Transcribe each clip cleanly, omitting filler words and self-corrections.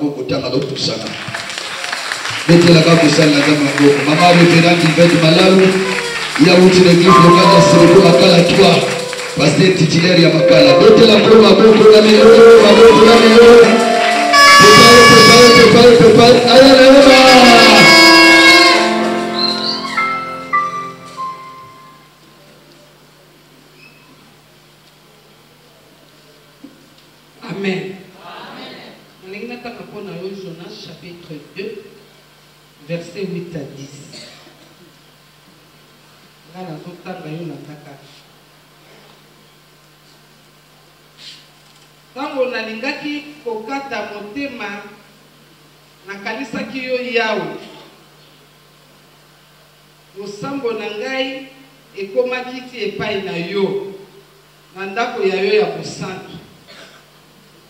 maboko tanga do kusana. Bete la bako sala za maboko. Mama révérend Yvette Malalu ya uti l'église locale ya Siriko Makala 3. Pasteur titulaire ya Makala. Bete la maboko na melo, maboko na melo. Prepare. Amen. Jonas chapitre 2, verset 8 à 10. Tango nalingaki kokata motema nakanisaki yo yawe mosambo na ngai ekomaki ti epai na yo na ndako ya yo ya bosantu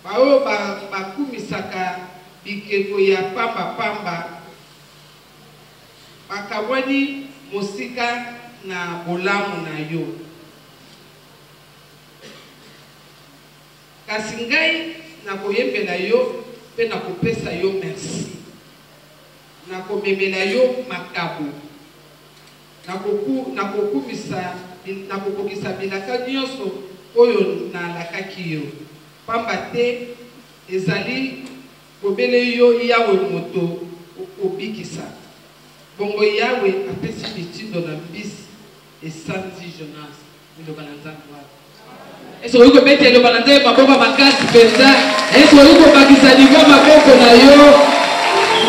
baoyo bakumisaka bikeko ya pamba bakabwani mosika na bolamu na yo. Kasi ngai nakoyembela yo pe nakopesa yo merci. Nakomemela yo makabo. Nakokokisa bilaka nyonso oyo nalakaki yo. Pamba te ezali kobele yo yawe moto obikisa. Bongo yawe apesi mitindo na mbisi esanzi Jonas. Est-ce que vous pouvez mettre le balancer ma bombe ma casse pesa? Est-ce que vous pouvez bakisa niveau ma bombe na yo?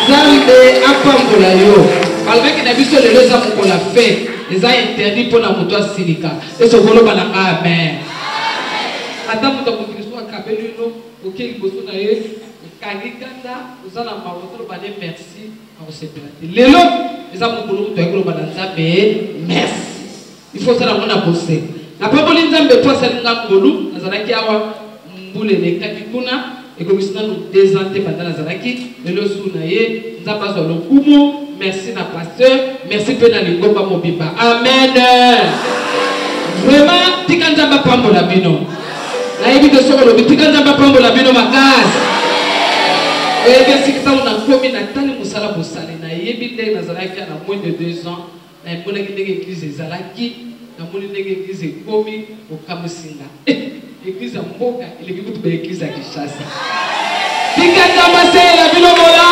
Zambe apambola yo. Malgré que na biso le loza moko la fait, les a interdit pour na moto silika. Est-ce que vous le balanga amen? Ata moto ko Kristo akabeli no, OK liboso na ye, kangikanda, uzana mawoto bale merci, on se plate. Lelo, les a moko to ekolo balanza be merci. Il faut ça la mona bosser. Na paboli nzambe to salinga ngolu nazalaki awa mbule le kakikuna ekomisina no désante pendant nazalaki lelo suna ye nzamba zo lokumu. Merci na pasteur, merci pe na lingomba mobimba. Amen. Vraiment tika nzamba pambola bino na yebi de soko lobi tika nzamba pambola bino makasi ebe sikita una komi na tali musala bosale na yebi de nazalaki na moins de 2 ans na mbona kindenge église ezalaki na moni ndenge église komi okamusinga église ya mboka ileki kutu ba église ya Kinshasa tika nzamba sela bino mola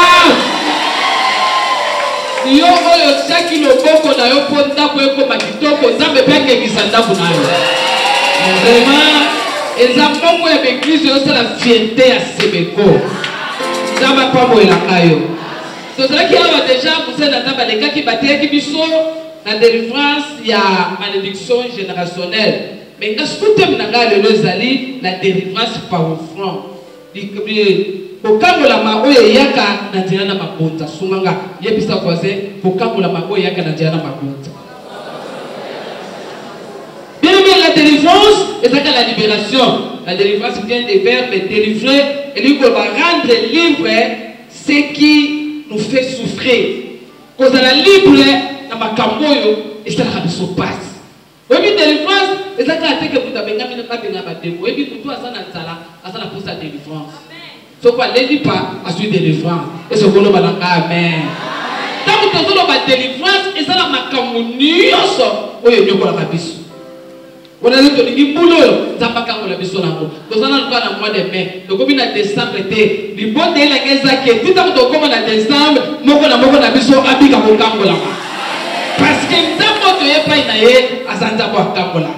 yo oyo chaki loboko na yo po ndako ekoma kitoko nzambe pe akekisa ndako na yo vraiment eza mbongo ya église yosala fierté ya Sebeko nzambe apambolelaka yo tozalaki awa deja musena nzambe alekaki bateyaki biso la délivrance, il y a malédiction générationnelle. Mais quand je suis la délivrance par offrande. Au cas où la mao yaka na diana mabonta sumanga yebisa voisin au cas où la mao yaka na diana mabonta. Bien aimé, la délivrance est la libération. La délivrance vient des verbes délivrer et lui va rendre libre ce qui nous fait souffrir. Quand on est libre na makamboyo esala biso passe. Webi délivrance ezaka ateke muta benga mina kabenga bademo. Webi mutu asana nzala asana posa délivrance. So quoi lendi pas à suite délivrance. Et ce qu'on va dans amen. Tant que tu as la délivrance ezala makambo nyonso oyo nyokola biso. Wana lito ni boulot zapaka ngola biso nango. Tozana kwa na mois de mai. Donc comme na décembre té, libonde la ngeza ke tout temps to comme na décembre moko na biso abika mokambola. Parce que nzambo to ye pa ina ye azanza kwa kambola.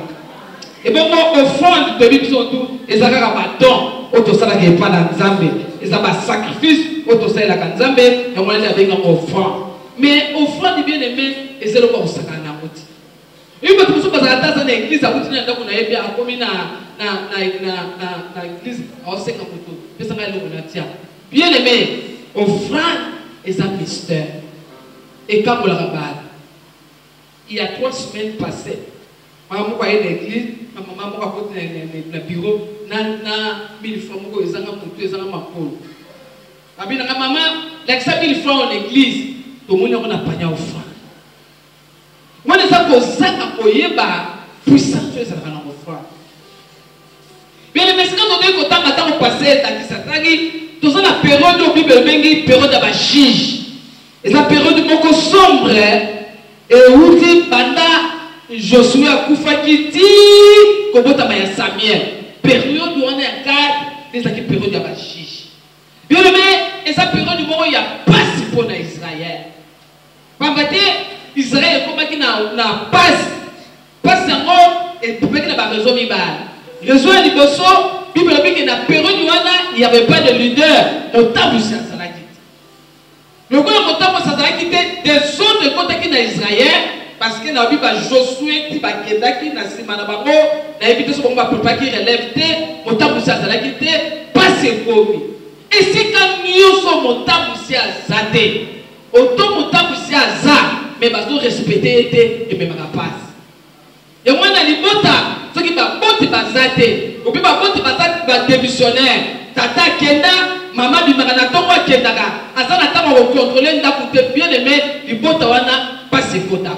Et bon au fond de biso tout ezaka ka don auto sala ke pa na nzambe ezaba sacrifice auto sala ka nzambe ya mwana ya benga offrande. Mais offrande bien aimé ezelo ko saka na moti. Et quand tu vas à dans l'église, à côté de la comme na l'église, à Osenga Moto, bien aimé, offrande est un mystère. Et quand on la regarde, il y a 3 semaines passées, maman m'a dit l'église, maman m'a dit le bureau, na 1000 francs, moi ils ont monté, ils ont m'appelé. Abina maman, l'extra 1000 francs en église, tout le monde a pas de offrande. Moi, je sais que ça a puissance de la offrande. Bien, mais quand on dit que tu as passé, tu as la période où tu Bible bengi période de juge. Et la période moko sombre et où dit banda Josué a koufaki ti kobota ma Samuel. Période où on est à 4 des la période de juge. Bien aimé, et sa période où il y a pas si pour Israël. Pambate Israël comme qui na passe en et pour que na raison mibal. Raison à liboso, Bible dit que na période où il n'y avait pas de leader, au tabu ça la quitte. Le gars au tabu ça la quitte des autres de côté qui na Israël parce que na Bible Josué qui va kedaki na simana bango na éviter ce qu'on va pour pas qu'il relève te au tabu ça la quitte pas c'est commis. Et si quand nous sommes au tabu ça zate autant au tabu ça za mais bazo respecter et même la passe. Et moi na libota ce qui va bote bazate ou puis ba bote bazate ba démissionnaire tata kenda maman bimaka na tongo kendaka azana tama ko contrôler ndaku te bien aimé libota wana pas se kota.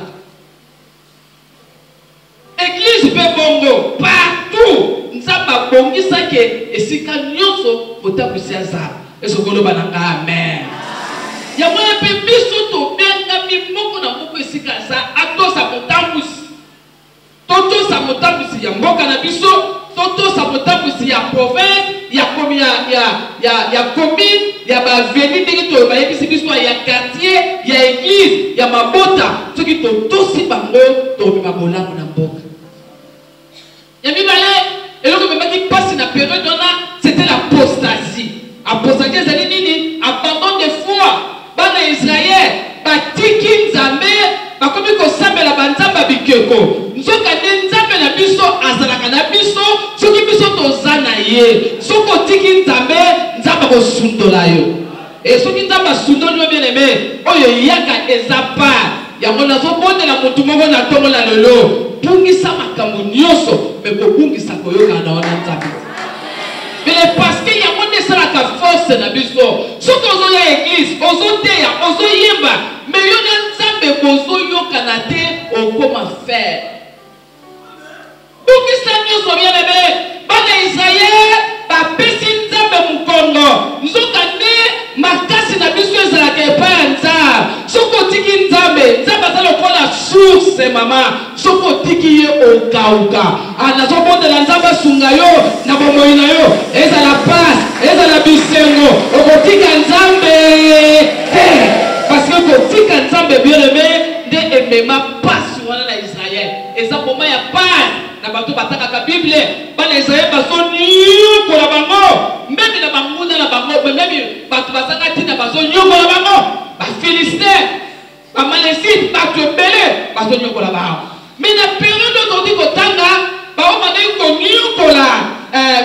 Église pe bongo partout nzamba bongisa ke esika nyonso botabusia za esokolo bananga amen. Ya mwana pe biso to benga mimoko na moko esika za atosa botambusi toto sa botambusi ya mboka na biso toto sa botambusi ya province ya commune ya commune ya ba veni ndenge to ba yebisi biso ya quartier ya église ya mabota soki toto si bango to bima bolamu na mboka. Ya mibale eloko memaki passe na période ona c'était l'apostasie. Apostasie ezali nini? Abandon de foi. Bana Israël batiki nzambe bakomi kosambela banzamba bikeko nzoka nde nzambe na biso azalaka na biso soki biso toza na ye soki otiki nzambe nzambe akosundola yo e soki nzambe asundoli yo bien aimé oyo yaka eza part yango nazobondela motu moko na ntongo na lelo bungisa makambo nyonso me kobungisa koyoka na wana nzambe mais parce que yango nde esalaka force na biso soki ozoya église ozoteya ozoyemba mais yo na nzambe bozoyokana te okoma faire bungisa nyonso bien aimé bana Israël bapesi nzambe mokongo nzoka nde makasi na biso ezalaka epai ya nzambe soki otiki nzambe nzambe aza lokola source mama soki otiki ye okauka nazobondela nzambe asunga yo na bomoi na yo ezala pasi ezala bisengo okotika nzambe te parce que kotika nzambe bien aimé nde emema pasi wana na Israël eza moma ya pasi na bato batakaka Bible bana Israël bazonyokola bango meme na banguna na bango meme bato basaka tina bazonyokola bango bafilistin bamalesite bato ebele bazonyokola bango mais na période aujourd'hui kotanga baomandaki konyokola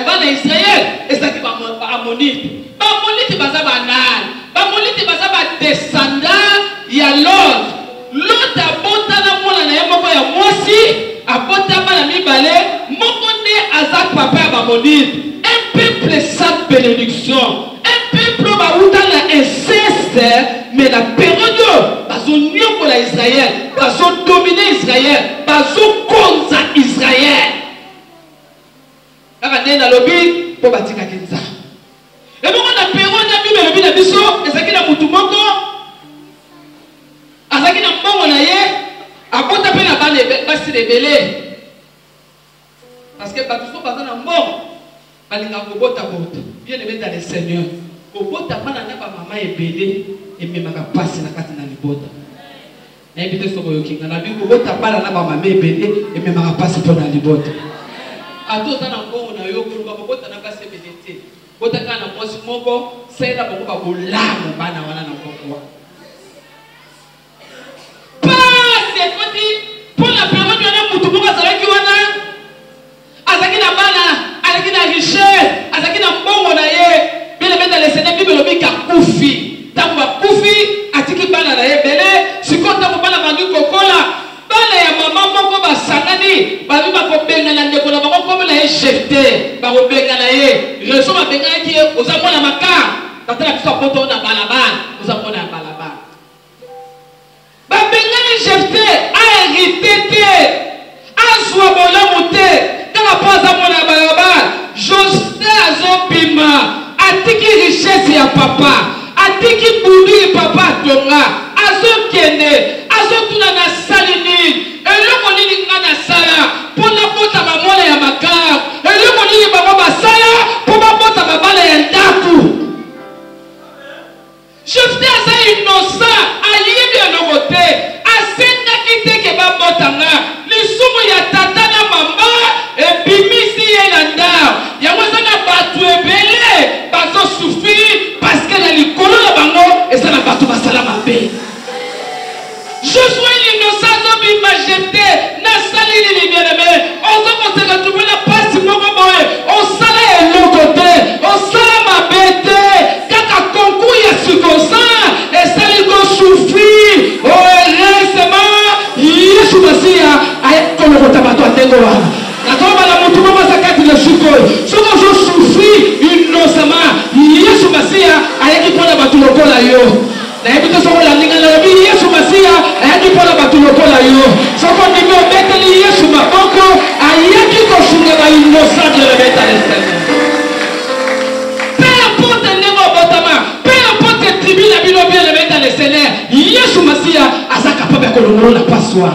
bana Israël ezalaki baamonite baamonite baza banani baamonite baza badescendant ya Lot abotana mwana na ye moko ya mwasi abota bana mibale moko nde aza papa ya bamonite un peuple sans bénédiction un peuple bauta na inceste mais la période bazonyokola Israël bazodomine Israël bazokonza Israël kaka nde nalobi mpo batikaki nzambe ebongo na période ya Bible elobi na biso ezalaki na mutu moko azalaki na mbongo na ye abota mpe na bana basi ebele parce que bato so baza na mbongo balingaka kobota-bota bien aimé dans le Seigneur kobota bana na bamama ebele ememaka pasi na kati na libota nayebi te soko yokinga na bi kobota bana na bamama ebele ememaka pasi mpo na libota ato oza na mbongo na yo koluka kobota na basi ebele te bota kaka na mwasi moko saela bango babolamu bana wana na mbongo wana pour la période de mutu moko azalaki wana azalaki na bana azalaki na richesse azalaki na mbongo na ye bien aimé dans le Seigneur Bible elobi kakufi ntango bakufi atiki bana na ye ebele sikoyo ntango bana bangi kokola bana ya mama moko basangani babi bakobengana ndeko na bango kombo na ye Jefte bakobengana ye raison babenganaki ye oza mwana makar batala biso apoto na balabala oza mwana ya balabala babengani Jefte ahérité te azwa bolamu te kaka mpo aza mwana ya balabala Jefte azobima atiki richesse ya papa atiki bundi papa tonga azokende azotuna na salini eloko nini nga na sala pona bota bamona ya makar eloko nini bango basala po babota babala ya ndako. Jephté aza innocent ayebi eloko te asengaki te ke babotanga lisumu ya tata na mama ebimisi ye na ndako yango eza na bato ebele bazosufrir parce que na likolo na bango eza na bato basala mabe. Josué innocent azobima Jephté nasali nini bien-aimé ozokose retrouve na pasi moko boye osala eloko te osala mabe te kaka concours ya circonstance esali kosufrir heureusement Yesu Masiya ayekolokota bato ya ndenge wana nakobala motu moko aza kati na sikoyo soki ozosufrir innocemment Yesu Masiya ayeki mpona bato lokola yo. nayebi te soko landinga nalobi Yesu Masiya ayaki mpona bato lokola yo soko ndimi obeteli Yesu maboko ayaki kosunga ba innocent bien-aimé dans le Seigneur. Peu importe ndenge obotama, peu importe tribu na bino bien-aimé dans le Seigneur, Yesu Masiya aza capable ya kolongola na passoir.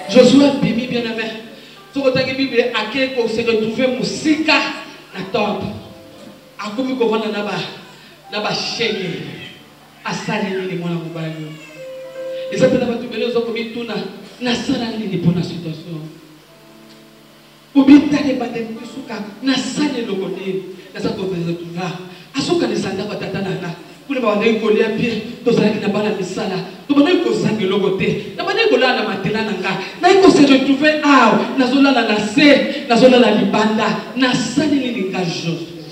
Josué bimi bien-aimé soko tangi Bible ake ko se retrouver musika na temple akomi kovanda na ba shenge asali nini mwana mobali eza pena bato bele ozokomi tuna nasala nini mpona situation obitale bandeko suka nasala eloko nini naza koretrouva asokanisa ndako atata nanga kuna babandaki kolia pie tozalaki na bana misala tobandaki kozanga eloko te nabandaki kolala na matela na nga nayi kose retrouve awa nazolala na se nazolala libanda nasali nini nga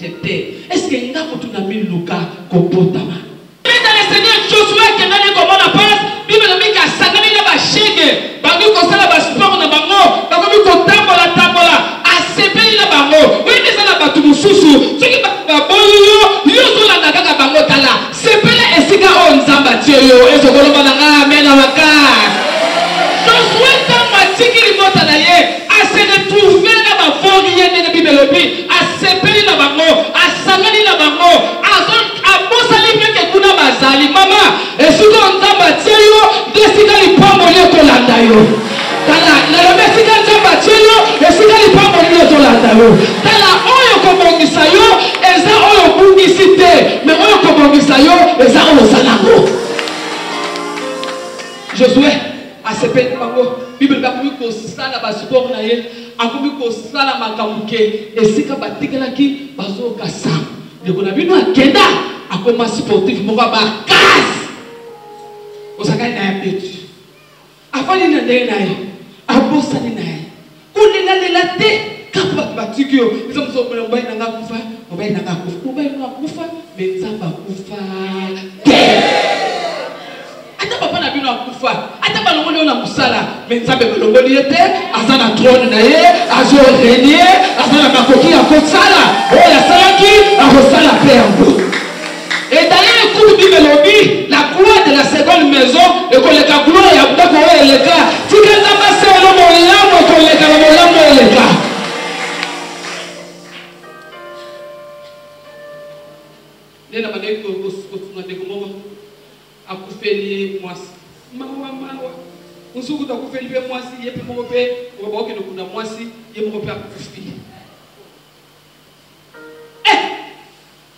Jephté eske nga motu na miluka kobotama. Dans le Seigneur Josué qui n'a pas comment la passe, Bible dit qu'à Sangani na ba shege, bangi ko sala ba sport na bango, bangi ko tambola, asepeli na bango. Oui mais ça na batu mususu, soki ba boyo, yo zola na kaka bango tala. Sepele esika o nzamba tie yo, ezokolo bananga amen na waka. Josué dans matiki limota na ye, a se retrouver na ba vori ye na Bible dit, asepeli na bango, asangani na bango, bazali mama esiko nzamba tieyo desika lipambo lyo kolanda yo tala na lobe esika nzamba tieyo esika lipambo lyo kolanda yo tala oyo kobongisa yo eza oyo bungisi te mais oyo kobongisa yo eza oyo zalango. Josué asepeli bango Bible bakomi kosala basiport na ye akomi kosala makambo ke esika batikelaki bazokasa ndeko na bino akenda akoma sportif moko ba kas osakani na yabetu afani na ndenge na ye abosani na ye kulela te kapa batiki yo eza mosomona mobali nanga kufa mobali nanga kufa me nzamba kufa te ata papa na bino akufa ata balongoli yo na mosala me nzambe balongoli ye te aza na trône na ye azorenie aza na makoki ya kosala oyo asalaki akosala mpe yango. Et d'ailleurs, écoute Bible lobby, la gloire de la seconde maison, et que les gars gloire, il y a beaucoup de les gars. Tu peux t'amasser au nom de l'âme, qu'on les gars, les gars. Les gens qui ont dit que a coupé les mois. Mawa. On se dit que coupé les mois, il y a plus de repères, on va voir que nous avons mois, il y a plus de repères.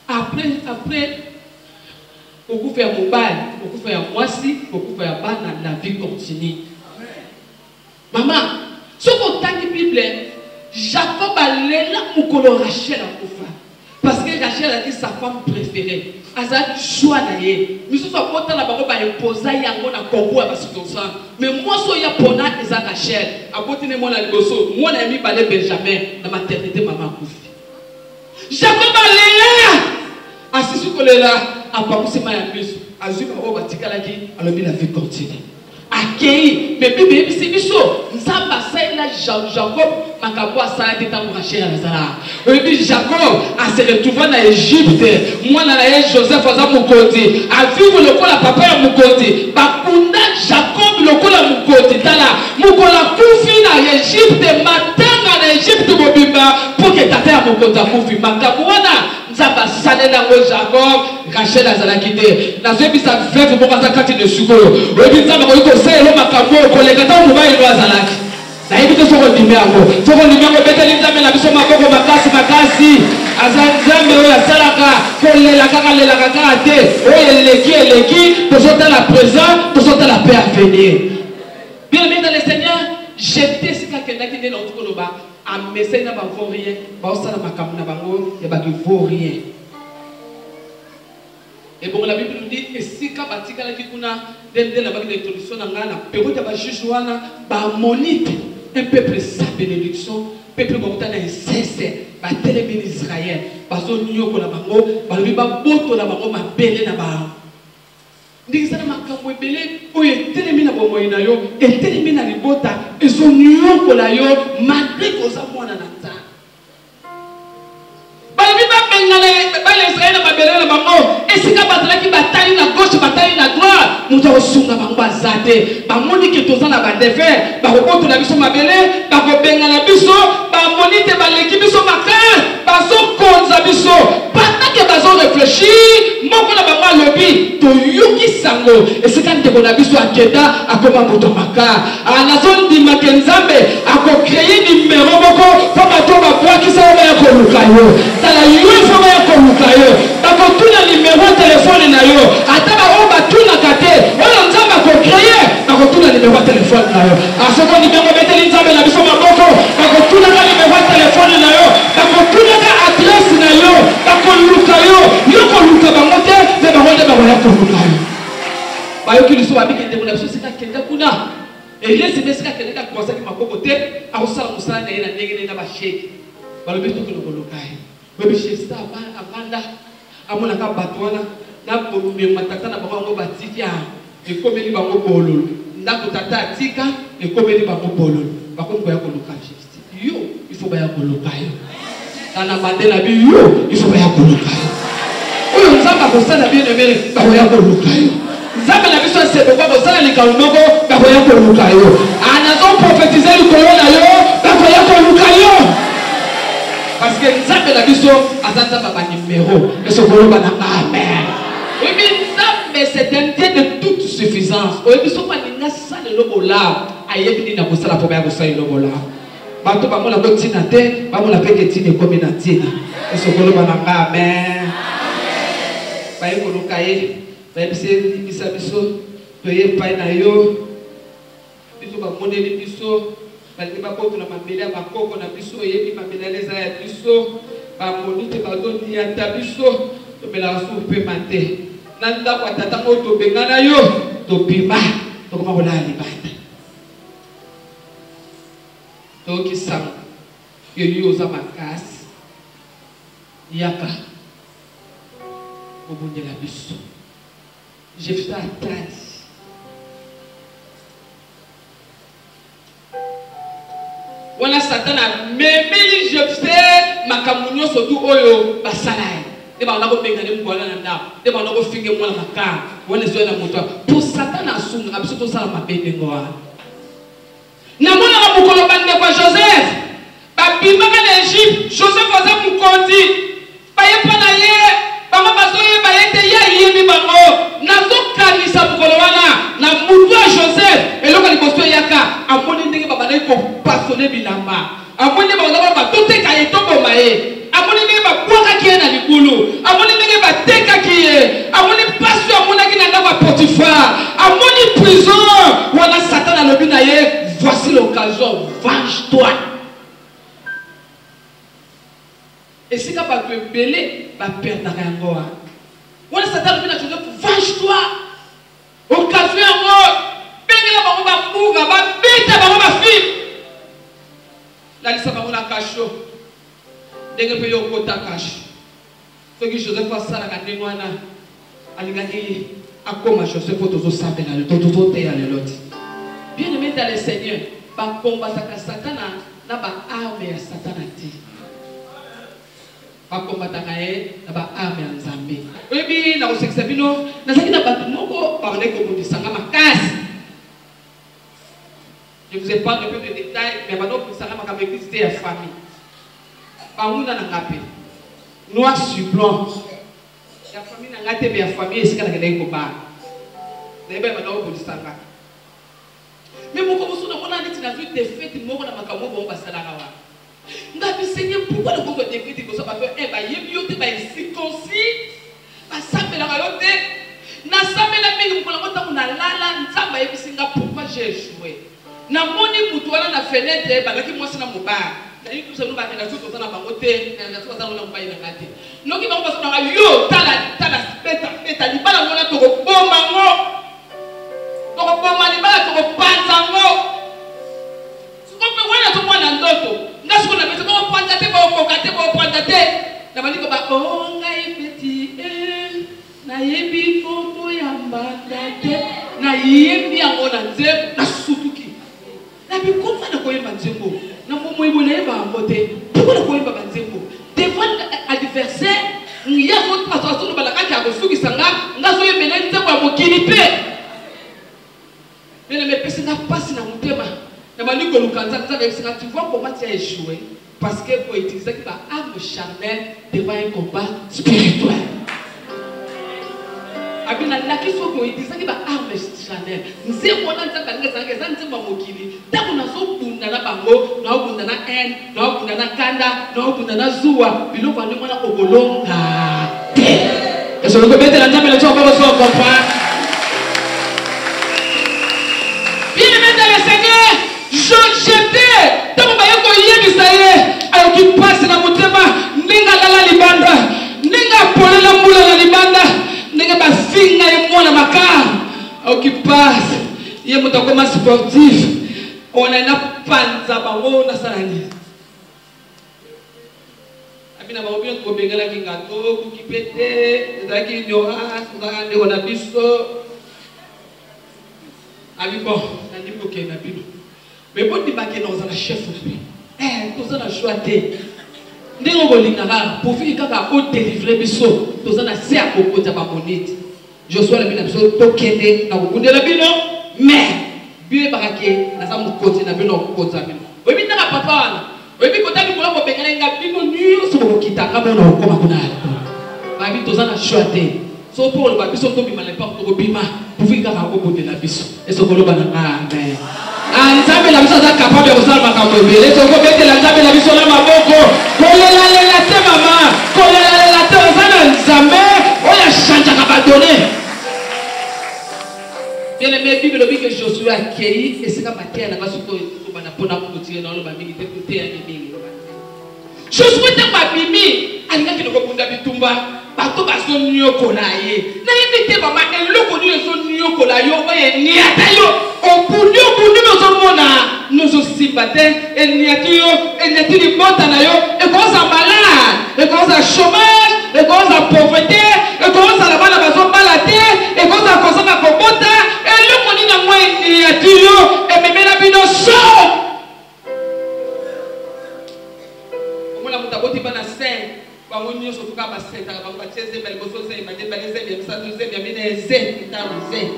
Après, beaucoup faire mobile, beaucoup faire moisi, beaucoup faire bana, la vie continue. Maman, ce qu'on t'a dit Bible, Jacob a l'élan mukolo Rachel a koufa. Parce que Rachel a dit sa femme préférée. Azad choix naie. Mais ce soit pourtant la parole va imposer yango na kongo à parce que ça. Mais moi so ya pona eza Rachel. Abotine moi na liboso, moi na mi balé Benjamin na maternité maman koufi. Jacob a l'élan. Assis sur le là, à Pamousema ya plus, à Zuba au Vatikalaki, à l'objet la vie continue. Accueilli, mais bébé, c'est biso. Nzamba ça là Jacob, makabo a ça été tant Rachel à Lazara. Et Jacob a se retrouvé en Égypte. Moi na Joseph aza mukondi, a vivre le col à papa ya mukondi. Bakunda Jacob le col à mukondi. Tala, mukola kufi na Égypte, matanga na Égypte mobimba pour que tata ya mukondi kufi. Makabo wana nzamba ça nango Jacob, Rachel azalakite. Na zebi sa veuve pour kaza kati de sukolo. Oyebi nzambe ko yiko se lo makambo ko le kata mo ba ilo azalaki. Na yebi to soko limeango. Soko limeango beteli nzambe na biso maboko makasi. Azanzambe oyo asalaka ko lela kaka lela kaka te. Oyo eleki to sota la présent, to sota la paix à venir. Bien aimé dans le Seigneur, j'étais ce quelqu'un qui est dans le Koloba. A message n'a pas vaut rien, pas au salon makamna bango, il y a pas qui vaut rien. Et bon la Bible nous dit et si kabatika la kikuna dès la vague d'introduction na ngana, période ba jujuana, ba monite un peuple sa bénédiction, peuple comme na inceste, ba télémin Israël, ba zone nyoko la bango, ba lobi ba boto la bango ma belé na ba. Ndikisa na makambo ebele oyo télémin na bomo ina yo, et télémin na libota, et son nyoko la yo, malgré koza mwana na nzambe. Et si qui bataille à gauche, bataille à droite, nous avons sunga bangba zate. Ba moni ke tozana ba defer, ba roboto na biso mabele, ba kobenga na biso, ba moni te ba leki biso makar, ba so konza biso. Pendant que ba zo réfléchir, moko na ba lobi to yuki sango. Et c'est quand te na biso akeda akoma moto makar. Na zone di makenzambe ako créer numéro moko pour ba to ba kwa kisa ba ko lukayo. Tala yo fo ba ko lukayo. Ba ko tuna numéro téléphone na yo. Ata ba o ba tuna kate. Oyo nzamba ko créer, ba ko tuna numéro téléphone na yo. A ce qu'on numéro beteli nzamba na biso maboko, ba ko tuna ka numéro téléphone na yo. Ba ko tuna ka adresse na yo. Ba ko lukayo. Yo ko luka ba mote, me ba wonde ba ya ko lukayo. Ba yo ki liso ba bi kende na biso sika kenda kuna. Et les sika kenda ka commencer ki makoko te, a ko sala musala na yena ndenge na ba shake. Ba lo biso ko lukayo. Webi shesta abanda amona ka batwana na bolumbe matata na bango batikia ekomeli bango bololo ndako tata atika ekomeli bango bololo bakombo ya koluka shesta yo il faut ba ya koluka yo na bandela bi yo il faut ba ya koluka yo oyo nzamba ko sala bien aimé ba ya koluka yo nzamba na biso se boko ko sala likalumoko ba ya koluka yo anazo prophétiser likolo na yo ba ya koluka yo. Parce que Nzambe la biso azanza baba numéro et ce bolo bananga amen. Oui mais Nzambe c'est un Dieu de toute suffisance. Oui biso pa ninga sala lobola ayebi na kosala po ba kosala lobola. Bato ba mona ko tina te ba mona peke tina komi na tina. Et ce bolo bananga amen. Ba yeko lokaye ba bise bisa biso to ye pa na yo. Biso ba moneli biso parce que bakoto na mabele bakoko na biso yebi mabele leza ya biso ba monite bazoni ya tabiso to bela su pe mate nanda kwa tata ko to bengana yo to bima to koma bola libanda to kisam yeli oza makasi yaka obundela biso je fais attendre. Wana satana memeli jefte makamunyo sotu oyo basalai de ba nako benga de mbola na ndako de ba nako finge mwana maka wana zo na moto pour satana asunga biso to sala mabende ngoa na mona na mukolo bande kwa Joseph ba bimba na Egypte Joseph oza mukonzi ba yepa na ye ba mabazo ye ba yete ye yebi bango na zo kanisa mukolo wana na mutu Joseph eloko liboso yaka amoni ndenge baba na ko passionné bilamba amoni ba ba tote ka etombo maye amoni ndenge ba kwaka ki na likulu amoni ndenge ba teka ki amoni passion amona ki na ndako Potiphar amoni prison wana Satan alobi na ye voici l'occasion venge-toi. Et si ka ba belé ba perdre yango wana Satan alobi na Joseph venge-toi occasion yango bengela bango ba fuga ba beta bango ba fi la lisa bango na kasho ndenge pe yo kota kasho soki Joseph asala ka ndenge wana alingaki akoma Joseph tozo sabela le tozo te ya le loti bien aimé dans le Seigneur ba combataka Satana na ba arme ya Satana ti ba combataka ye na ba arme ya Nzambe oyebi na kosekisa bino nazaki na bato moko ba ndeko bundisanga makasi. Je vous épargne un peu de détails, mais maintenant, vous savez que l'église est famille. Baouna n'a pas noir sur blanc. La famille n'a pas été la famille, est-ce qu'elle a été copain? Mais ben maintenant on peut dire ça. Mais mon commençons on a dit dans une défaite, moi on a ma caméra on va s'alarmer. N'a pas Seigneur pourquoi le groupe de défaite comme ça parce que eh ben il y a eu des circoncis, bah ça me la rayote, na ça me la mingi pour la monta on a la nzamba et puis Singa pourquoi j'ai échoué. Na moni mutuana na fenêtre bah là qui moi c'est na moba. Na tout ça nous va regarder tout ça na bangote, na tout ça on a pas y regarder. Non qui va passer na yo tala peta li bala ngona to ko bomba ngo. To ko bomba li bala to ko panza ngo. Sikope wena to mwana ndoto. Ngasko na pesa ko panza te ko kokate ko panza te. Na bali ko ba o ngai peti na yebi foto ya mbanda te. Na yebi yango na nzembo na sutuki. Na bi ko fa na ko yemba nzembo. Na mo mo ibona yeba ngote. Pourquoi na ko yemba nzembo? Devant adversaire il y a d'autres passations de balaka qui a reçu qui sanga ngazo yemela nzembo ya mokili pe. Mais ne pesa na passe na mutema. Na bali ko lukanza nzaba tu vois comment tu as échoué parce que pour utiliser qui va arme charnelle devant un combat spirituel. Abina la qui so ko utiliser qui va arme charnelle. Nzembo na nzaba ngeza nzembo mokili. Tango na so bunda na bango, na bunda na en, na bunda na kanda, na bunda na zuwa, biloko ande mona obolonga. Est-ce que vous mettez la table et le temps pour se comprendre? Bien-aimé dans le Seigneur, j'étais dans mon baillot alors qui passe dans mon tema, n'enga la libanda, n'enga pole la moula la libanda, n'enga ba finga et moi la makar, alors qui passe, il y a mon comme sportif, on a na panza bango na salani. Abina ba obien ko bengala ki ngato ku kipete, ndaki ignorance, ndaki on a biso. Abi bon, na ndiko ke na bino. Mais bon dibake na ozana chef lui. Tozana choité. Ndingo bolingaka pour faire kaka ko délivrer biso. Tozana se akokota ba monite. Joshua la bina biso tokende na kokundela bino, mais bié barake na sa mukote na bino kokota bino. Obi na papa wana. Obi kota bino ko bengala nga bino nyuso ko kitanga bona ko makuna. Ba bi tozana choité. So pour le babiso to bima le pas to bima pour faire kaka ko bondela biso. Eso ko lo bana amen. Nzambe la biso za capable de usala makambo ebele toko bete la nzambe la biso na maboko kolela lela te mama kolela lela te ozana nzambe oya chanja ka badonner. Bien aimé Bible dit que Josué a accueilli et c'est comme terre na baso ko bana pona ko tirer na lo ba mingi te côté ya mingi. Josué te ba bimi alinga ki ko bunda bitumba bato baso nyoko na ye na invité mama eloko ni so nyoko la yo oye niata yo obundi mezo mona nozo simbate eniati yo eniati li bota na yo e cause malade e cause chômage e cause pauvreté e cause la bana baso balate e cause ba kobota eloko ni na moi eniati yo e memela bino so omona mutaboti bana saint bangonyo so tuka ba saint ka ba cheze bali boso saint ba de bali saint ya misa saint ya mine saint ta saint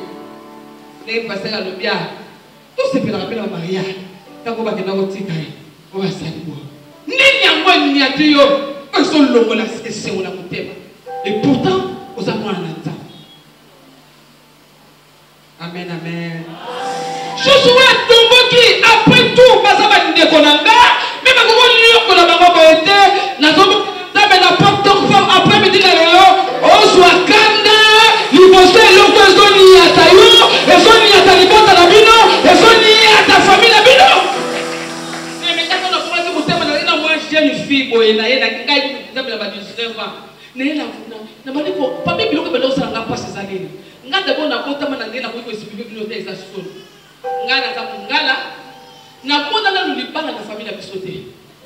les passer à l'obia tout se fait rappeler à Maria tant qu'on va que dans votre taille on va saluer ni yango ni atiyo on se longo la c'est on a mutema et pourtant aux amours en amen amen Josué tomboki après tout basa ba ndeko nanga même ko ni ko la bango boete na zomo tabe na porte après midi la lelo ozwa kanda liboso eloko ezoni ya tayo ezoni ya talibota na bino ezoni ya ta famille na bino mais quand on a commencé mutema na moi jeune fille boye na ye na ngai nzambe na ba 19 ans na bali ko pa bibi loko belo sanga passe za nini nga d'abord na kotama na ndena ko expliquer bino te za solo nga na ngala na kona na lulibala na famille na bisote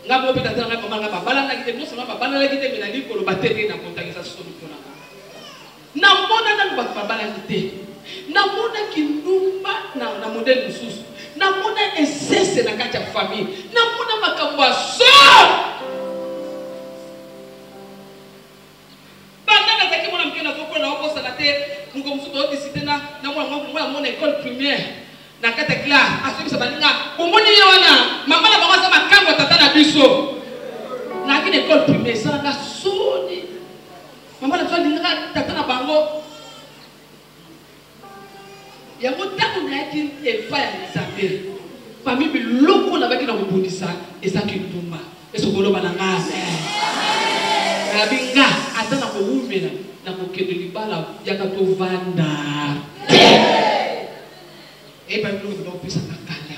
nga bo peta tanga mama nga babala na kite noso nga babala na kite me na likolo batete na kontagisa solo kona na mona na ba babala kite na mona kindumba na modèle mususu na mona essence na kati ya famille na mona makambo so bana na zaki mona mkena ko na opo sala te ngo msuto oti sitena na mona école primaire na kata classe asubisa baninga omoni yo wana mama na bango sa makambo tata na biso na kine école primaire ça na soni Maman la toi linga tata na bango. Ya mo tako na yaki efa ya Nzambe. Parmi biloko na baki na kobundisa eza kitumba. Esokolo bananga. Na binga ata na koumela na kokende libala yaka tovanda. Et bien nous devons plus à Nakanda.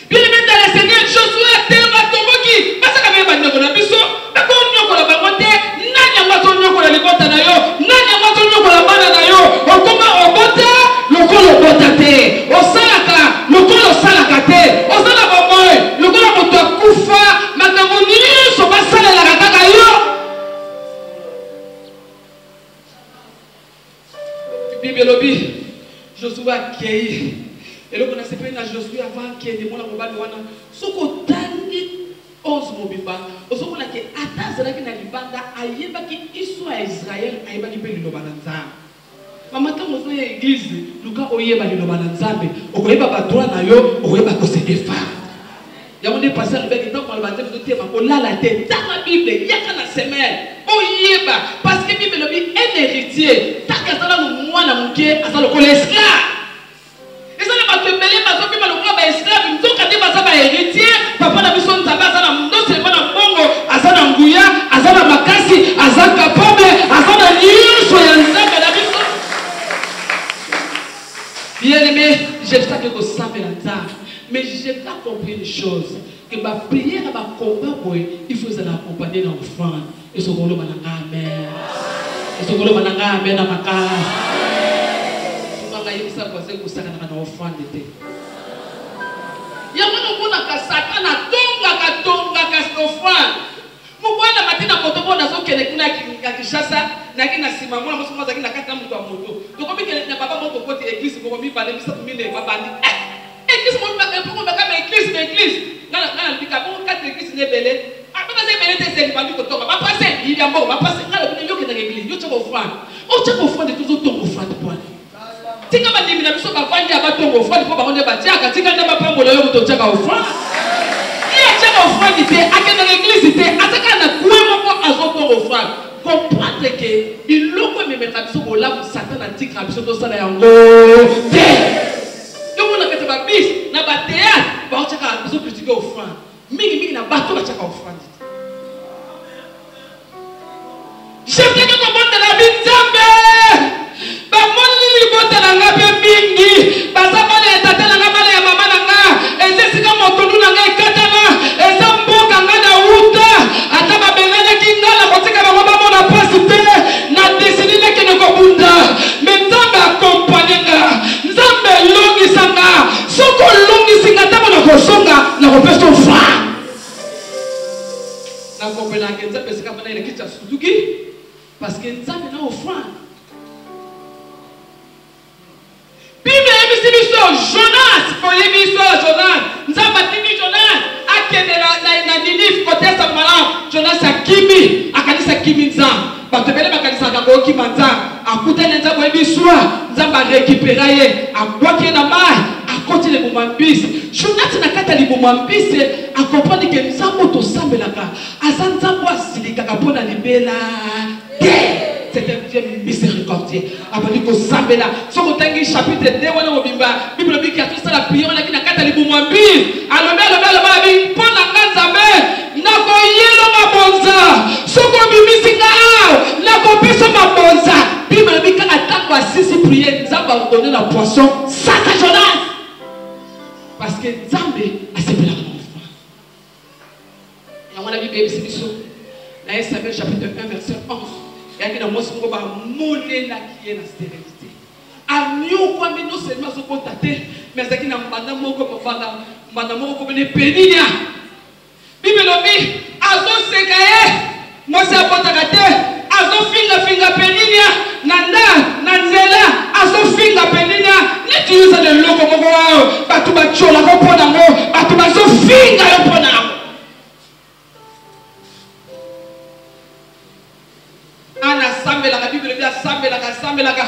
Bien même dans le Seigneur Josué a tellement tombé parce que même pas de la biso, pas qu'on n'y a pas la bagote, n'anya pas ton n'y a pas la libota na yo, n'anya pas ton n'y a pas la bana na yo. On comment on bota, le col au botate, au salaka, le col au salakate, au salabamoy, le col au moto kufa, makamoni, so pas sala la kataka yo. Bible lobby, Josué a créé. Et là, on a séparé Josué avant qu'il y ait des mots dans le bande. Ce qu'on tangi 11 mobimba, au second là qui attend cela qui n'a libanda, aïeba qui soit Israël, aïeba qui peut le balanza. Maman quand on est église, Lucas oyeba le balanza, on oyeba pas droit na yo, on oyeba que c'est des femmes. Ya on est passé avec temps pour le baptême de thème, on l'a la tête dans la Bible, il y a qu'à la semaine. Oyeba parce que Bible le dit un héritier, ta kasala no mwana muke, asa le esclave. Et ça n'a pas de mêler, parce que le roi est esclave, il faut qu'il y ait héritier, papa n'a besoin de tabac, ça n'a non seulement dans Congo, à ça dans Ngouya, à ça dans Makassi, à ça capable, à ça dans l'île, soyez ensemble, la maison. Bien aimé, j'aime ça que vous savez la table, mais je n'ai pas compris une chose, que ma prière, ma combat, il faut l'accompagner dans l'offrande. Et ce qu'on a amen. Et ce qu'on a amen dans ma case. Il y a un Satan a tonga kastofan. Mwana matina kotobo na zo kele kuna kishasa na kina sima mwana muso mwaza kina kata mtu wa moto. Tokobi kele na baba moto kote église ko mi parler bisa kumine babandi. Église mo ba kama église. Ngala bika ko kata église ne bele. Apa se bele te se bandi ko toka. Ba passer il y a bon, ba passer ngala ko yo ke na église. Yo chako offrande. O chako offrande toujours ton offrande pour. Tika bandimi na biso bavandi abatongo offrande po bango batiaka tika nda bapambola yo to chaka offrande. Iya chaka offrande te akenda l'église te ataka na kuema po azotongo offrande. Comprendre que biloko memeka biso bolamu Satan atika biso to sala yango te. Yo mona kete ba bis na ba théâtre ba chaka biso critiquer offrande. Mingi na bato ba chaka offrande. Je veux que comprendre la Nzambe. Bamoni libota na nga pe mingi bazabana etata na nga bana ya mama na nga ezesika motondu na nga ekatama eza mboka nga na uta ata babengana kingala kotika bango bamona pasi te na desini nekende kobunda me Nzambe akompanye nga Nzambe elongisa nga soko olongisi nga ntango na kosonga na kopesa ofra na kopelanga Nzambe esika bana elekiti ya suduki parce que Nzambe na ofrande. Bible ebiso Jonas, pour ebiso Jonas. Nzamba tini Jonas, akende na Ninive côté sa mala. Jonas akimi, akanisa kimi nzamba. Batebele bakanisa ngako ki manza. Akutana nzamba ebiso, nzamba récupérer ye, akwaki na mai, akoti le mumambisi. Jonas nakata li mumambisi, akompani ke nzamba to sambelaka. Azanzamba asilika kapona libela. C'est un Dieu miséricordieux. Après que Zambela, ce qu'on t'a dit chapitre 2, on a Bimba, Bible dit qu'il y a tout ça la prière, on a dit na kata libu mwambi. Alors le bi pon na kanzambe, na ko yelo mabonza. Ce qu'on bimisi nga, na ko peso mabonza. Bible dit quand attend assisi prier, Zamba donner la poisson, ça ta Jonas. Parce que Zambé a séparé l'enfant. Et à mon avis, bébé c'est biso. Dans Samuel chapitre 1 verset 11. Il y a qui dans mon son va monner la qui est la stérilité. A mieux quoi mais non seulement se contacter, mais c'est qui n'a pas d'amour comme fada, madame comme une péninia. Bible lobi, azo sekaye, moi c'est apotakate, azo finga péninia, nanda, nanzela, azo finga péninia. Ne tu uses de l'eau comme moi, batu bachola comme ponamo, batu bazo finga le ponamo. Ana sambelaka Bible dit sambelaka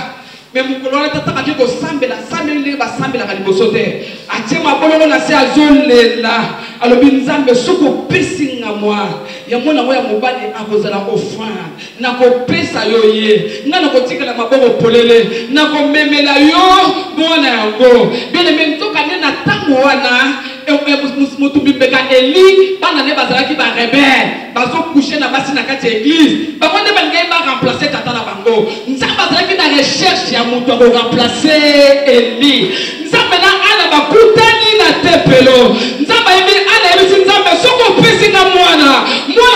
mais mon colonel tata qui ko sambela sambela ba sambela ka liboso te atie mabolongo na se azolela alobi nzambe soko pesinga moi ya mona ngo ya mobali akozala offrande na ko pesa yo ye nga na ko tikala maboko polele na ko memela yo mona yango bien même to kane na tango wana mutumbi beka Eli bana ne bazala ki ba rebelle bazo coucher na basi na kati église ba konde ba ngai ba remplacer tata na bango nzambe bazala ki na recherche ya mutu ko remplacer Eli nzambe na ala ba kutani na tempelo nzambe yemi ala yemi nzambe soko pesinga mwana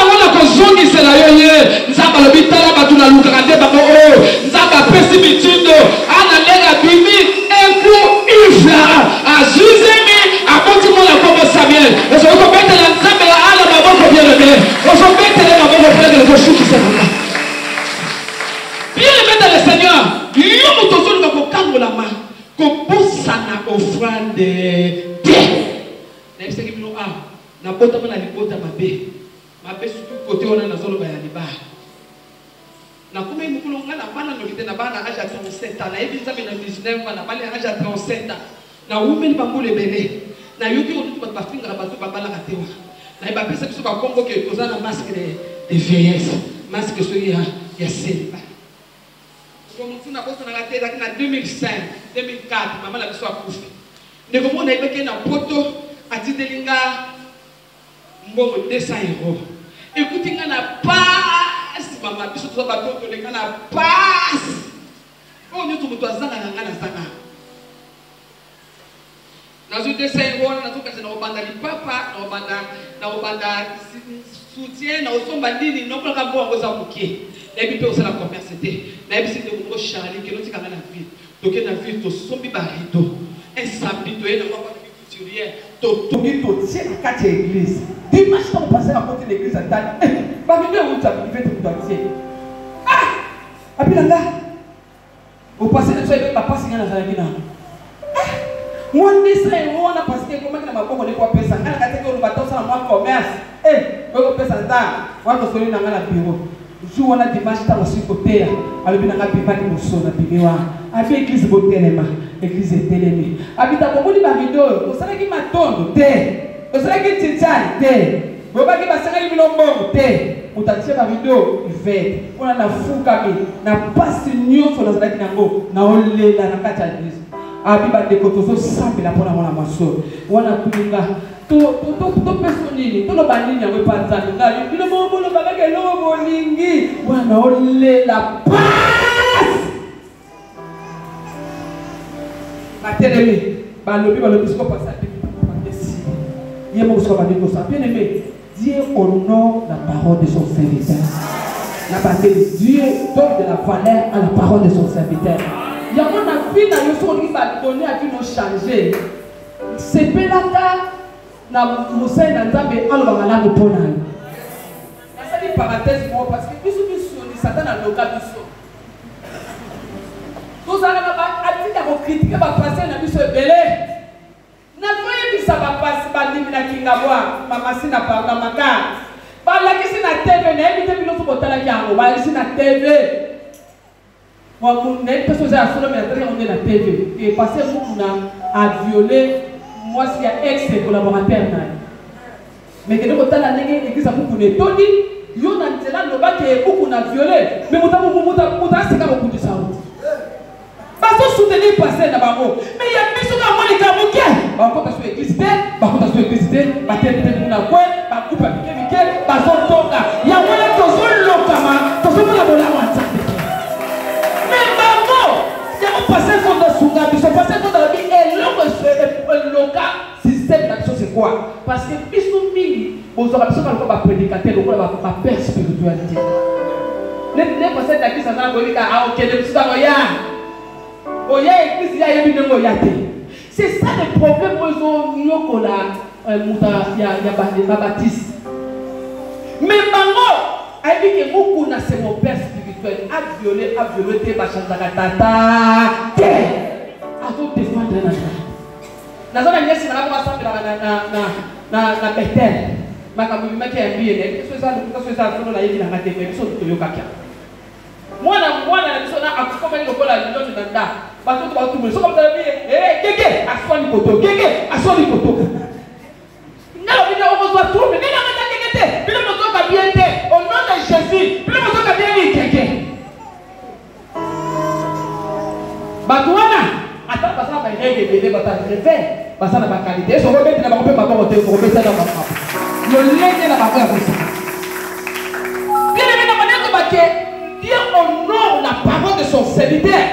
wana ko zongi sela yo ye nzambe lo bitala batu na luka kande bango o nzambe pesi mitindo ana lega bimi enku ifla azuzemi aboti mona komo Samuel oso ko betela nzambe ya ala maboko bien aimé oso betela maboko frère de chouki c'est bien aimé dans le Seigneur yo motozo nga ko kangola ma ko posana offrande de na biseki bino na bota na libota mabe surtout côté on a na zolo ba ya liba na kuma mukulu ngana bana no kite na bana âge à 37 ans na ebi nzambe na 19 ans na bale âge à 37 ans na umeli bambule bele na yoki on tout ba finga ba to ba bala katewa na ba pesa biso ba kombo ke kozana masque de vieillesse masque so ya selba comme tu na bosa na katela na 2005 2004 mama la biso akufi ndeko mona ibeke na poto atitelinga mbongo 200 €. Écoutez, il y a une passe. Maman, biso to ba to le kana passe. On est tout le temps zanga ngana zanga. Na zo 200 € na to kasi na obanda li papa, na obanda soutien na osomba ndini no kwa kambo ngo za mukie. Na bi pe osala commerce na bi site ngo Charlie ke no tikanga na vie. Toke na vie to sombi ba rideau. Un samedi to na kwa couturière. To tiens à quatre églises. Dimanche, quand on passait à côté de l'église à Tani, bah, mais où tu as fait tout entier. Ah, Abilanga, au passé de ça, il papa signé dans la vie. Moi, on a passé comment on a pas connu quoi personne. Quand on a dit qu'on va tous en moi commerce, on peut s'entendre. On va se réunir dans la bureau. Jour on a dimanche dans le côté, alors bien on a pas de mousson à bibewa. Avec l'église Botelema, l'église Télémé. Habita beaucoup de babido, on savait qui m'a tondu, on savait qui t'étale, on va qui va s'arrêter le bon, on t'a tiré babido, il fait. On a la fou kami, na passe nyo sur la zone nango, na olé la na kata l'église. Abiba de kotozo sambe la pona mona maso. On a pinga. To personne, to lo banini ya wepa nzambe ngali bino mo lo balaka lo bolingi wana ole la passe batelemi balobi siko passa ici yemo siko bandi ko ça bien aimé Dieu honore la parole de son serviteur la batelemi Dieu donne de la valeur à la parole de son serviteur yamo na vie na yo so ki ba donner à qui nous changer c'est pelaka na musai na nzambe alo bangala kopona na sali parenthèse moi parce que biso ni satan na loka biso tous ala ba atika ko critiquer ba passer na biso ebele na foye bisa ba passer ba limina kinga bwa mama sina pa na maka ba la kisi na TV na ebite bilo so botala kyango ba kisi na TV moi mon ne personne za solo mais très on est na TV et passer beaucoup na a violer moi si ya ex collaborateur na mais que nous tala ndenge église beaucoup ne todi yo na nzela no ba ke beaucoup na violer mais muta seka beaucoup de ça parce que soutenir passer na bango mais ya biso ka moni ka moke ba ko ta so église ba tete muna kwe ba coupe mike ba so toka ya wala to so lokama to so la bola wanta mais bango ya ko passer son de sunga biso passer son de la vie et loka système d'action c'est quoi parce que biso mingi bozora biso ka ba prédicateur ko ba père spiritualité les passer ta kisa na bolika a ok de biso ba ya oya église ya yebi ngo yate c'est ça le problème ozo nyokola muta ya baptiste mais bango a dit que beaucoup na c'est mon père spirituel a violé te ba chanzaka tata te a tout défendre na zona nyesi na kwa sababu na Bethel makambo maki ya biye ne so ça solo la yebi na ngate mais so to yoka kya moi na biso na akoma ni lokola lion na nda ba to ba tumuli so comme ça keke aswa ni koto keke aswa ni koto na bino on doit tout mais na ngata keke te bino moto ka bien te au nom de Jésus bino moto ka bien ni keke ba tuana ata basa ba rege bebe bata refe basa na ba qualité so ko bete na ba ko pe ba ko te ko bete na ba yo lenge na ba ko ya ko Dieu honore la parole de son serviteur.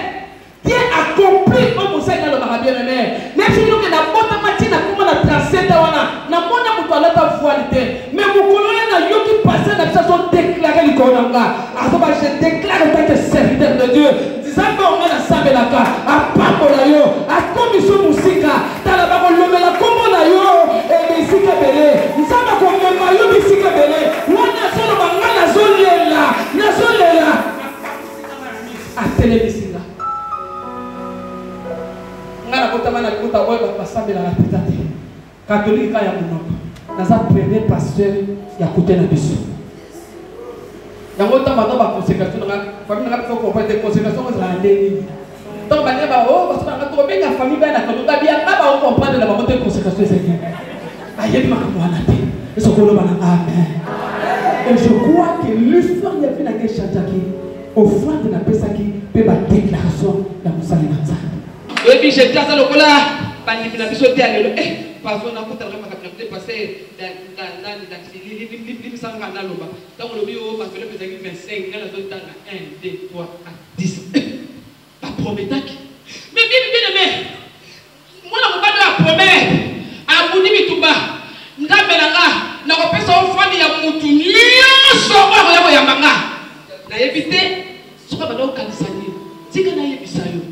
Dieu accomplit comme vous savez dans le marabien bien-aimé. Mais si nous avons la bonne na comment la tracé na mona mutoilette à voilité. Mais vous connaissez na yo qui passait dans la sont déclaré le konanga. Alors je déclare en tant que serviteur de Dieu. Disant que on a sabe la ka, a papo na yo, a commission musika, ta la ba ko lomela kombo na yo et bisika belé. Nzamba ko mema yo bisika belé. Wana solo bangana zolela. A télévision. Ngana kotama na kuta oyo basambela na pitate. Catholique ya munoko. Naza premier pasteur ya kote na biso. Yango tama no ba consécration na famille na ko ko des consécrations za ndeni. Donc ba ba o parce que na benga famille ba na ko ba bien ba o comprendre la monter consécration c'est bien. Ayebi makamwana te. Eso ko lo bana amen. Et je crois que l'histoire y a fait la guerre chantaki. Offrande na pesa qui peut ba déclaration dans musala na nzambe. Et puis j'ai déjà ça le cola bani na biso te alelo parce qu'on a kuta vraiment capté passer dans li sanga na loba. Donc le bio parce que le pesa qui 25 na zo tanga 1 2 3 à 10. Pas prometaki. Mais bien moi na mobado la promesse a buni bituba ngambe nanga na ko pesa offrande ya mutu nyonso ko ya manga. Na éviter ce qu'on va donc kanisani tika na yebisa yo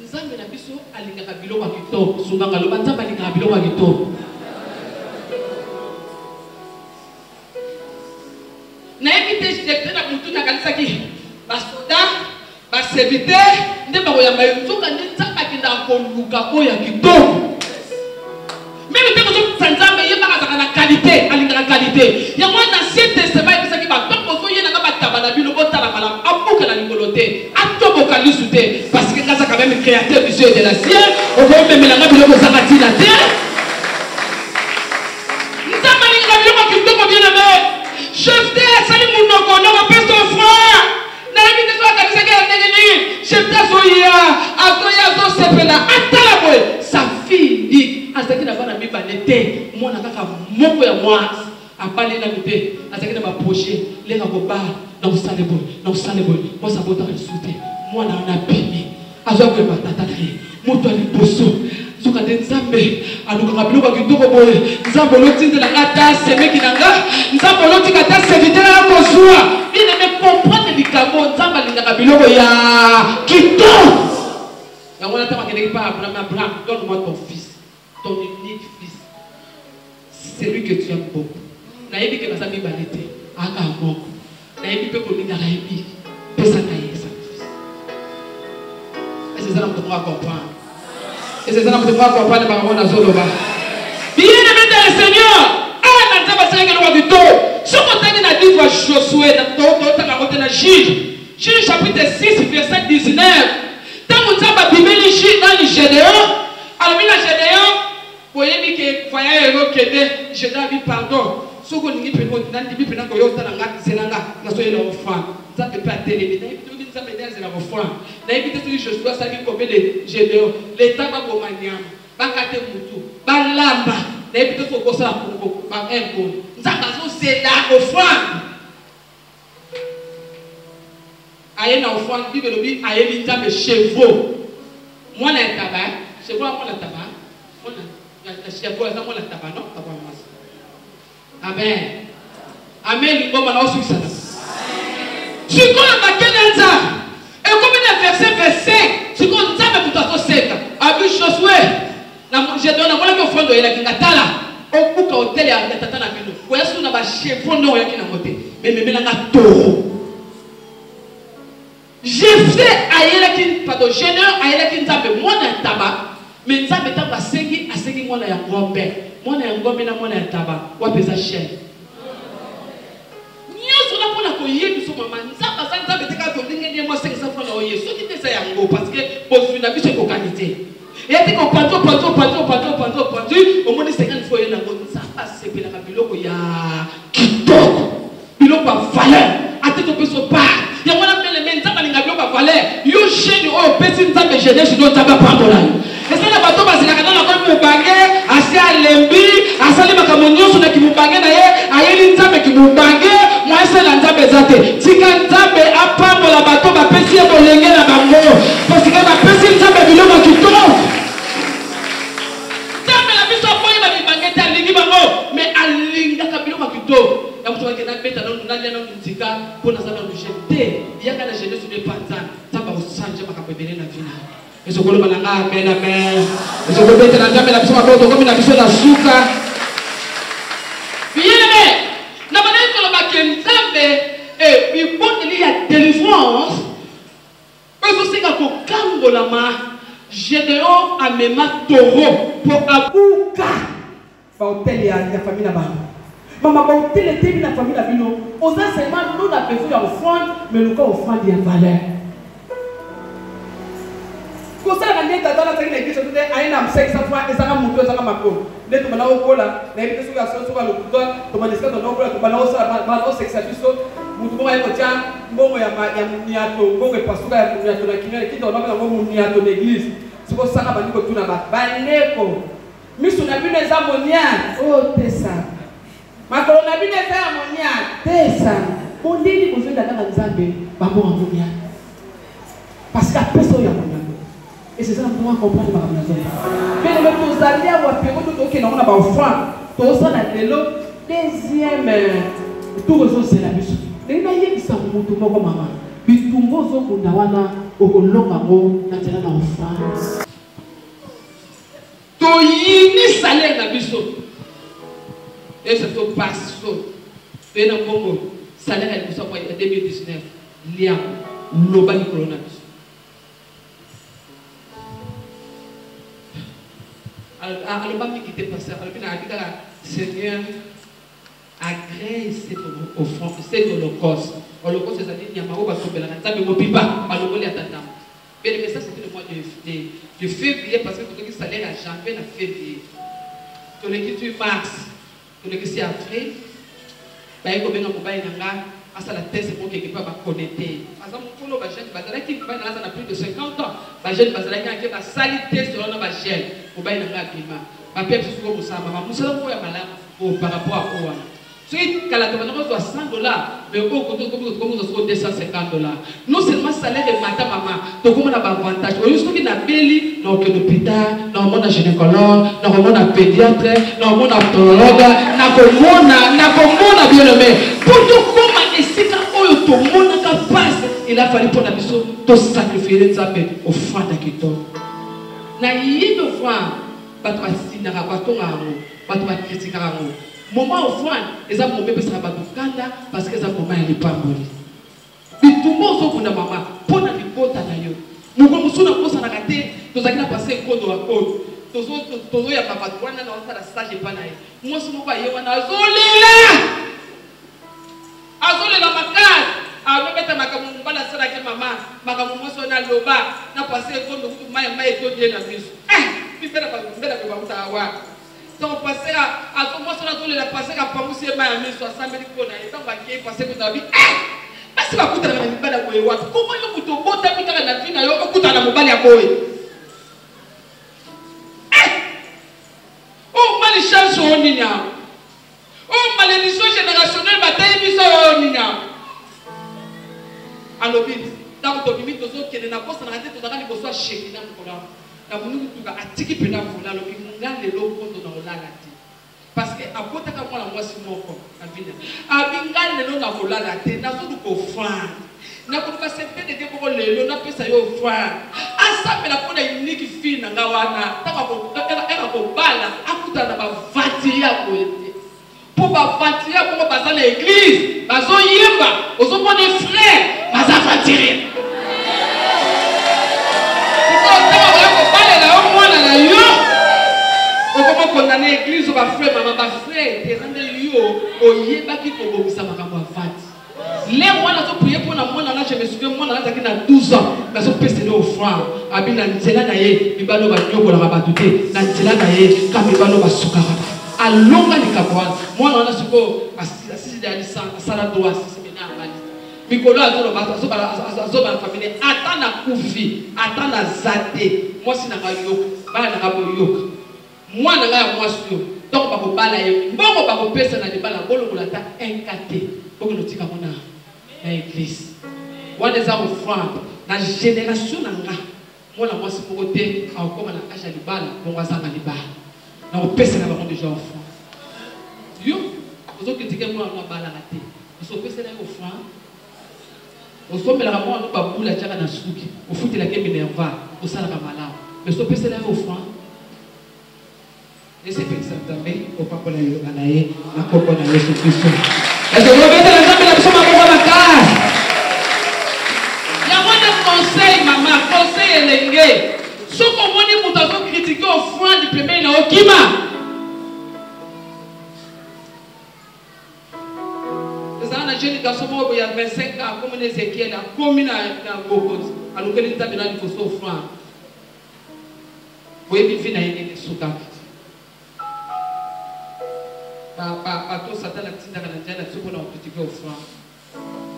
nzambe na biso alingaka biloko ya kitoko sunganga lo nzambe alingaka biloko ya kitoko na éviter j'étais na mutu na kanisaki basoda baserviteur nde bakoyamba yo nzoka nde nzambe akendaka koluka oyo ya kitoko même te ko nzambe yebaka azaka na qualité alingaka qualité yango na ancien testament ebisaki batoko ozoyena nga bataba na bino botala malamu abuka na likolo te atoboka lisu te parce que kaza quand même créateur du ciel et de la ciel okomemela nga biloko ozaka ntina te nzambe alingaka biloko kitoko bien-aimé chefte asali munoko na bapesa offrande nayebi te so akanisaki ya ndenge nini chefte azoya azosepela atala boye sa fille azalaki na bana mibale te mwana kaka moko ya mwasi abali na mite azalaki na baprojet lenga kobala na usale boye mwasi abotaka lisu te mwana wana abimi azwa koyeba tata na ye moto ya liboso soka te nzambe alukaka biloko ya kitoko boye nzambe olotindelanga ata semeki na nga nzambe olotika ata serviteur ya kozwa bien-aimé comprendre likambo nzambe alingaka biloko ya kitoko yango wana ntango akendeki pa Abraham donne-moi ton fils ton unique fils, celui que tu aimes beaucoup. Naïbi que nous avons été, aka moko. Naïbi peut qu'on ait naïbi, pesa naïe sacrifice. Et c'est ça que nous devons comprendre. Et c'est ça que nous devons comprendre par rapport à Zoloba. Bien-aimé dans le Seigneur, ah, nous avons passé avec le roi du dos. Ce qu'on a dit dans le livre Josué, dans Juge chapitre 6, verset 19. Tant que nous avons bimé les Juges dans le Gédéon, alors mina Gédéon, vous voyez que voyez que je dois dire pardon. Ce qu'on dit que nous avons dit que nous avons dit que nous avons offrande. Ça peut pas télé. Nous avons dit que nous avons offrande. Nous avons dit que je dois savoir combien de Gédéon. L'État va vous manier. Va cater moutou. Va lamba. Nous avons dit que nous avons ça pour un bon. Nous avons dit que c'est offrande. Aïe na offrande. Bible dit aïe l'État de chevaux. Moi na tabac. Chevaux moi na tabac. Moi na chevaux ça moi na tabac non tabac mas. Amen. Amen. L'ingoma na osuisa. Si qu'on a marqué dans ça, et comme il a verset 25, si qu'on a fait tout à fait sec, a vu Josué, j'ai donné à moi offrande de la Kingatala, au bout de l'hôtel et à la Tatana Bino. Vous voyez ce qu'on a chevaux non qui n'a moté, mais même là un taureau. J'ai fait ailleurs qui, pardon, génère ailleurs qui n'a pas moi d'un tabac, mais ça me tape à segui moi d'un grand-père, moi d'un grand-père moi d'un tabac, ou à pesa cher. Nous sommes là pour la coyer, nous sommes maman. Nous sommes là pour la coyer, nous sommes beau parce que pour une vie c'est qualité. Et elle dit qu'on panto, au moins 50 fois il y a ça passe c'est la biloko ya kitoko. Biloko a valeur. À tout peut se pas. Il y a moi la même ça balinga biloko a valeur. Yo jeune oh petit nzambe jeunesse do taba pardon. Et ça la bato bazila kana na ko mubange asi alembi asali makamonyo so na kimubange na ye ayeli nzambe kimubange moi c'est la nzambe zate tika nzambe apambo la bato ba pesi e bolenge na bango parce que ba pesi nzambe biloko kitoko nzambe la biso boye ba bibange ta lingi bango mais alinga ka biloko kitoko ya mutu bakena beta na nani na ntika pona sana no jeter yaka na jeunesse de panza tamba osanje makapebele na vina. Et ce que l'on a amen, amen. Et ce que l'on a la personne a comme la personne a souka. Bien, la manière que l'on a et il y a délivrance. Parce que c'est qu'on cambo la main. Gédéon a même taureau pour Abouka. Hôtel et la famille là-bas. Maman, hôtel et la famille là-bas. Aux enseignements, nous avons besoin d'offrande, mais nous avons offrande de valeur. Quand ça a été dans la église, il y a un 500 fois et ça a monté à ma peau. Les gens qui ont la l'église sur le bouton, tu m'as dit que tu as un sexualité, tu m'as dit que tu as un niato, tu as pasteur, tu as un qui doit avoir un niato d'église. C'est pour ça que tu as un baneko. Mais si on a vu les ammoniaques, oh, t'es ça. Ma colonne a vu les ammoniaques, t'es ça. On dit que vous êtes dans la Zambie, pas bon ammoniaque. Parce qu'après ça, il y a ammoniaque. Et c'est ça que nous devons comprendre par la zone. Mais le plus allié à Wapéro, tout ce qui est dans la offrande, tout ça, le deuxième tour de c'est la mission. Les naïfs qui sont montés comme maman, puis tout le monde est dans au long na offrande. To yini salaire na biso. Et c'est au passo. Et dans Congo, salaire est pour 2019. Liam, l'obali coronavirus. Alors, pas qui était passé, alors Seigneur, agrée cette offrande, cette holocauste. Holocauste, c'est-à-dire qu'il y a un mot qui est là, mais mon pipa, alors on est à tata. Mais le message c'était le mois de février, parce que tout le salaire à janvier, à février. Tout le qui tue mars, tout le qui c'est avril, bah il y a combien de mobile nanga, à ça la thèse c'est pour quelque part va connecter. Par exemple, pour le bagage, bazala qui va dans plus de 50 ans, bagage bazala qui va salité sur le bagage. Au bail de la climat, ma père c'est comme ça, maman, nous sommes pas malades par rapport à quoi. Si quand la demande soit $100, mais au côté comme nous sommes $250. Non seulement salaire et matin maman, donc on a un avantage. Au lieu de na belli, dans l'hôpital, dans le monde gynécologue, dans le monde pédiatre, dans le monde ophtalmologue, na komona bien aimé. Pour tout comment ici quand on tout le monde capable, il a fallu pour la mission de sacrifier les amis au fond d'Akito. Na yibe fois bato basinaka batonga yango bato bakritikaka yango moment offrande eza moment epesaka bato kanda parce que eza moment ya lipamboli bitumba ozokunda mama mpo na libota na yo mokolo mosusu nakosanaka te tozalaki na pase ekondo ya kodo tozoyamba bato wana na osala sage epa na ye mwasi moko aye wana azolela makasi abeta makambo mbala asalaki mama makambo mwasi wana aloba na pase ekondo kutu mai etodie na biso mbela bebakutaka wapi ntango pase mwasi wana azolela pase kapangusi ye mai ya miso asambeli mpona ye ntango akei pase kotabi basi bakutanaka na mibali ya boye wapi koma yo kutu obotami kaka na vi na yo okutana na mobali ya boye o mali chance oyo nini awo o malédiction générationnelle batayi biso oyo nini awo alobi ntango tobimi tozokende na posa na te tozalaka liboso ya sheki na mokolo na monunu tuka atiki mpe na vola alobi nga lelo kondo na kolala te parce que abotaka mwana mwasi moko avina abi nga lelo na kolala te nazoluka ofrande nakoluka septene te koko lelo napesa yo ofrande asambela mpo na uniki fille na nga wana ntango eka kobala akutana na bavatiri ya boye te mpo bavatiri ya bongo baza na église bazoyemba ozomona frère baza vatiri condamné l'église ou frère maman ba frère terande yo oyebaki kobomisa makambo afati les moi na to prier pour na moi na je me souviens moi na zaki na 12 ans nazopesele offrande abi na nzela na ye mibalo banyokolaka bato te na nzela na ye ka mibalo basukaka alonga likambo wana mwana wana sikoyo asisili ya lisanga asala droit asisimena amali mikolo azoloba azobana famille ata na kufi ata na za te mwasi na ngai yoka bana na ngai boyoka mwana ngai ya mwasi yo donc bakobala ye mbongo bakopesa na libala bolongola ata inka te bokeno tika mona na église wana eza offrande na génération na nga mwana mwasi moko te akokoma na age ya libala bongo azanga libala na kopesela bango déjà offrande yo ozokritike mwana na balaka te osopesela ye offrande osomelaka mwana babula tiaka na suki ofutelaka minerval osalaka malamu mais osopesela ye offrande esepelisa nzambe opambola elonga na ye na kombo na Yesu Kristo ezokobetela nzambe na biso maboko makasi yango nde conseil mama conseil elenge soki omoni moto azokritike offrande pembeni na okima ezala na jeune garçon moko ya 25 ans akomi na Ezekiel akomi na bokonzi alukeli nzambe na liboso offrande boyebi vi na ye ndenge esukaki bato Satan a tindaka na njana biso mpona kocritique offrande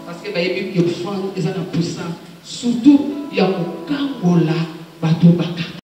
parce que bayebi ke offrande eza na puissance surtout ya kokangola bato bakanga